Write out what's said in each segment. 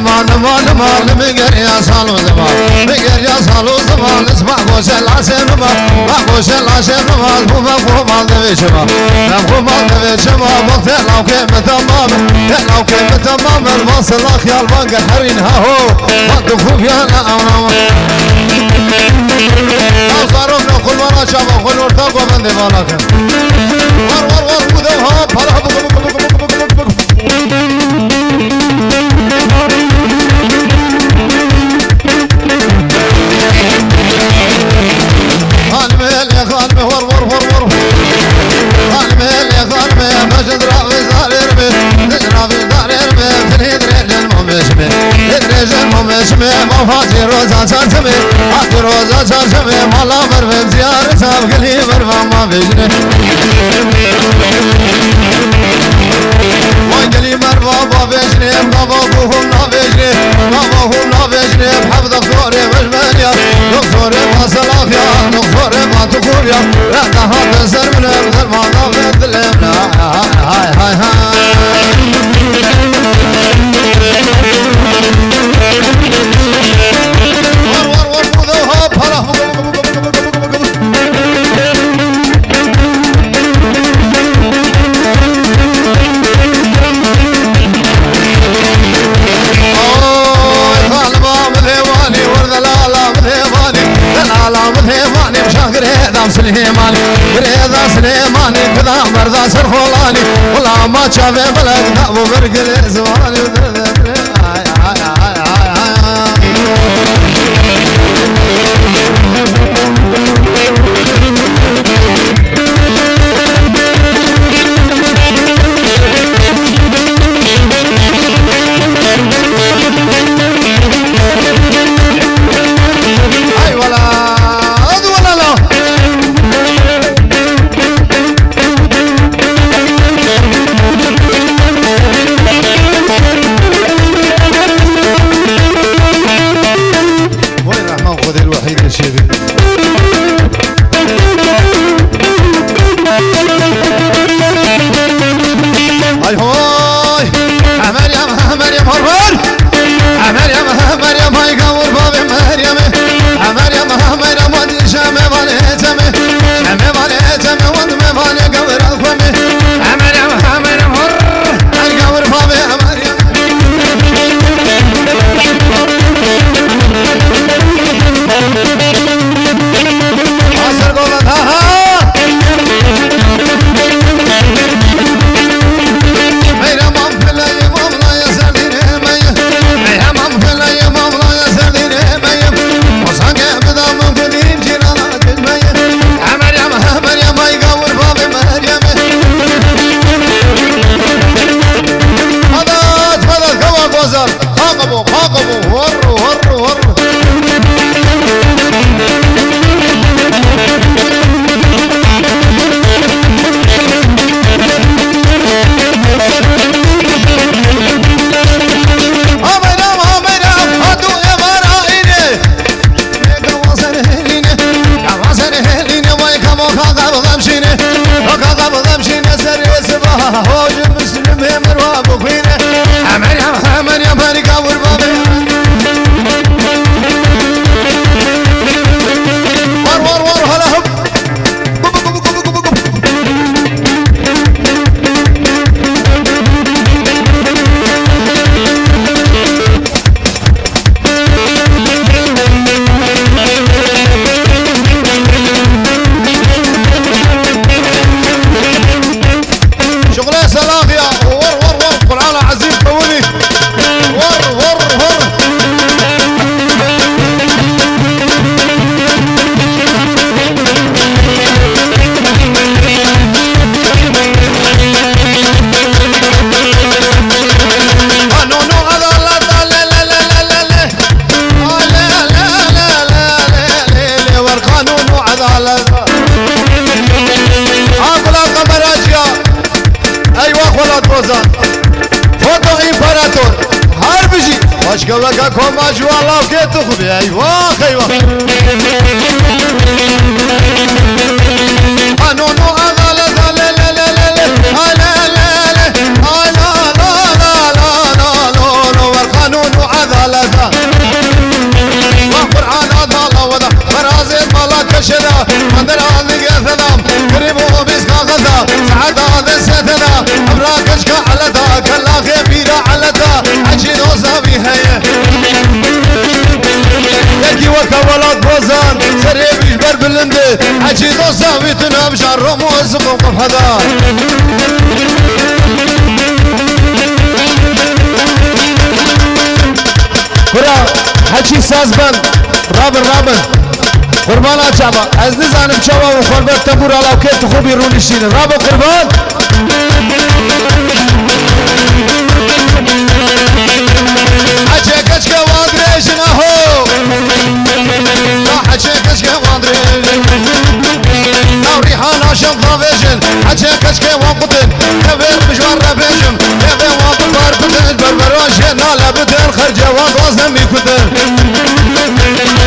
زمان مگر يا صالو زمان مگر يا صالو زمان اسمع بوش العشم ما بوش العشم ما بوما ما دبيشما ما دبيشما وقت لو كيف تمام لو كيف تمام الوصل خيال بنك حرين ها هو ما تخوف يا لا صاروخ كل مرة شافوا كل ارتاق وبندي بالك ور ودوها فرح هاتي روزا شاشمي هاتي روزا شاشمي مالا برفم زيارة سابقلي برفم ما بيجني وانقلي مرفا بابيجني باباهم نابيجني باباهم نابيجني بحب دكتوري مجمانيا دكتوري ما سلاخ يا دكتوري ما تقول يا لا تهاب سر من الغير ما نافذ الامنا هاي سليماني رضا سليماني كذا مرضى سرخولاني ولا ما شافي بلد ابو برقل زماني اشكالك كوما جوا الله وكي تخبي ايوا ايوا قانونو هذا لا لا لا لا لا لا لا لا لا لا لا لا لا لا لا لا لا لا زاني هيا يكي وكا ولاد بوزان سري بيش بر بلنده حجي دوسا بيتنا بشار رموز قوقف هذا كرا حجي سازبن رابن قربان اچابا از نزانم چوا و خوربر تبور علاو که تو خوبی رونشین رابا قربان حجي كشكا وادريشن اهو لا حجي كشكا وادريشن لا ريحان شنطة فيجن حجي كشكا وقتن كبير مشوار رفيجن كبير وقت باركتن بربراش نالا بدن خرجة وضوزن ميكتن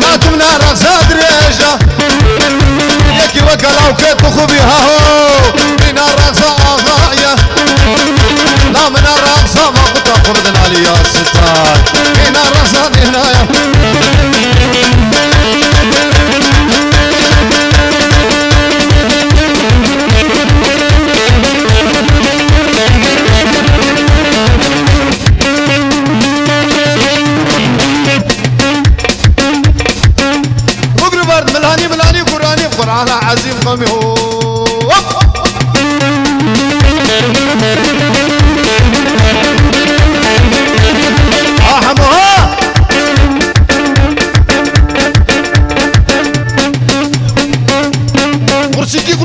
لا تمنى رقصة دريشة يكي وكلاو كيت خوبي هاهو من الرقصة آغاية لا من الرقصة ما قلت أقردن علي يا ستار من الرقصة دي هنايا ملاني قراني قرآن عظيم قومي هو أحمها كرسيكي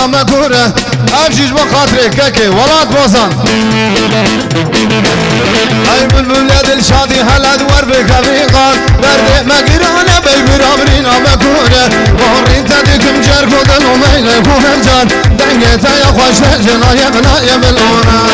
مكورة أبشيش بخاطري كاكي ولاد بوزان أي بالبلاد الشاطي هلا دوار بكافيقان برد مقرانة بيبرابرين مكورة وهرين تديكم جركو دلو ميلة كوهرجان دنجتا يا خوش جنايا بنايا بالأونا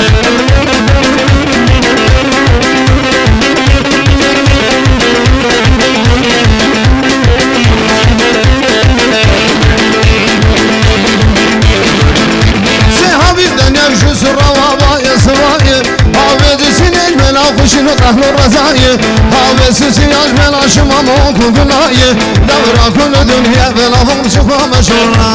خوشنو قهل رضایه هاوی سیاج ملا شما موکو گنایه دورا کل دنیا بلا هم شما مشورا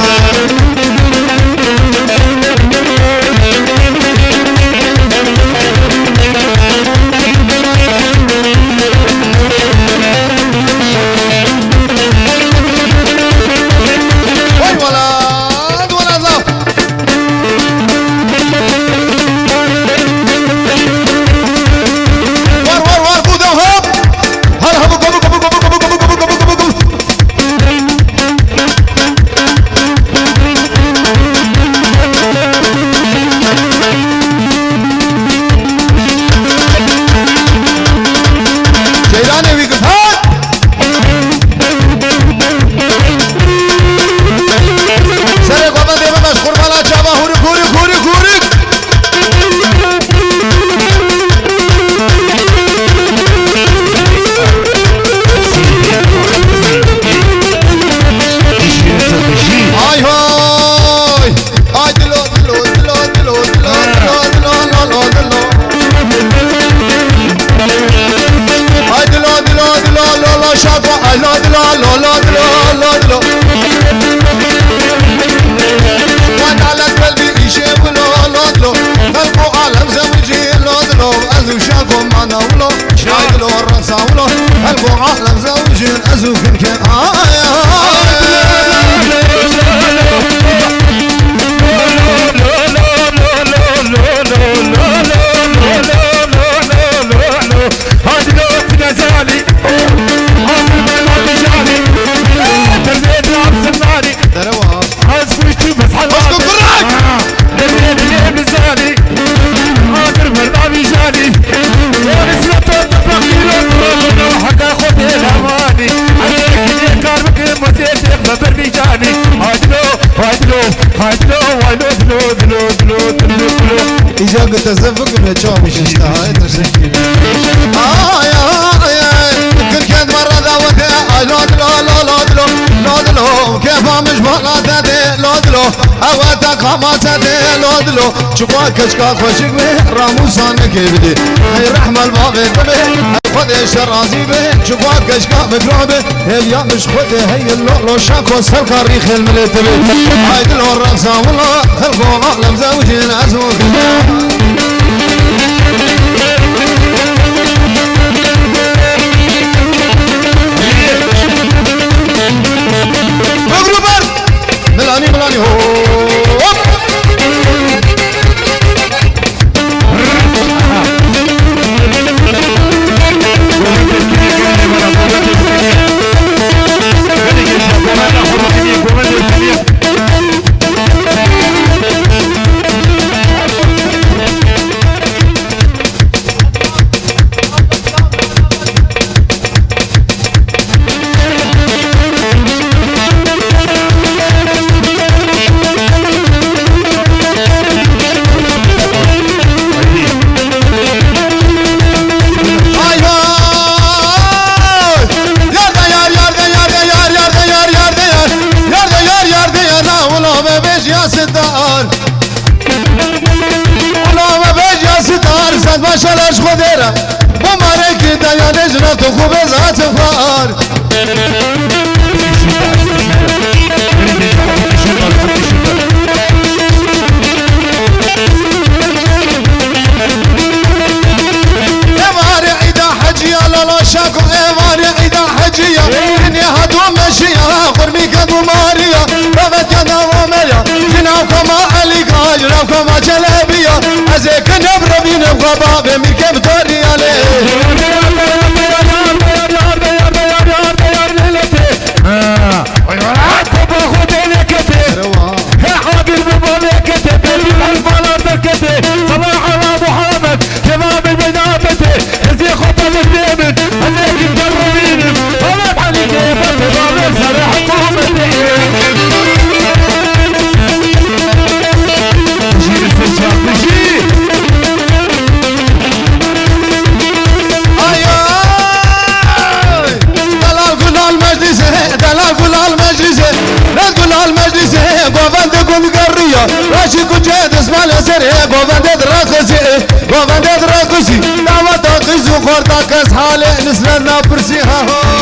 حتى خذ تزفق من شوم اشتهاي تشكي كل كد مرة ذاوته لودلو كيف مش بلاته لودلو اواتك خماسته لودلو شكوا كشكا خوشك به راموسان كبدي هي رحمة البابي به خذ الشرازي به شكوا كشكا مقرابه هي مش خذ هي اللولو شاكو سلقا ريخ الملت به هاي دلو الرقصة والله خلقوا عالم زوجين ازوج ملاني هوب باشلاش خودرا بمارك دايا لجنا تخوب ذات فار اماري عيدا حجيا لا شاكو اماري عيدا حجيا اني هدو مشيا قربي كدو ماريا بابت كدا ومريا جناوكا ما عليكا جناوكا ما جلابيا ازيك نبرا بينبغا بابي مركب دوري عليه راشي كجاد اسمع لسري قوفان دراكسي دعوة تاقز وخورتاك اسحالي نسلنا برسيها